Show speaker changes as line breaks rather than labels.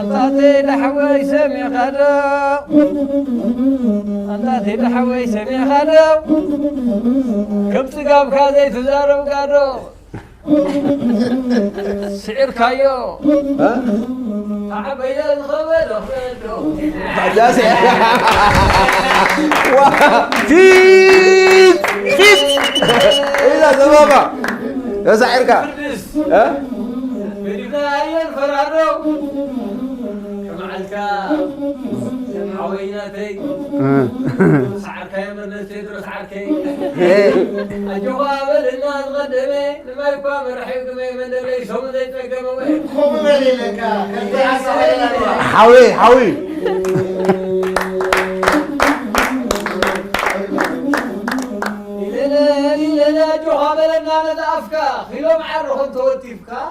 أنتي لحوي سمي خدو أنتي لحوي سمي خدو كبت قام كذي تزارو قادو سعر كايو تعبي الخبر
جاسي كيف إيه ده بابا يا سعرك ها
بداية الفرادو كمعلكا حويناتي سعرك يا من تدرس عركي أجواب الناس قدمي لما يقام رحيق من اللي شو من يتقدموا
خم مليلك
حوي حوي
إلى جواب الناس أفكا خلوا معرهم توتيفكا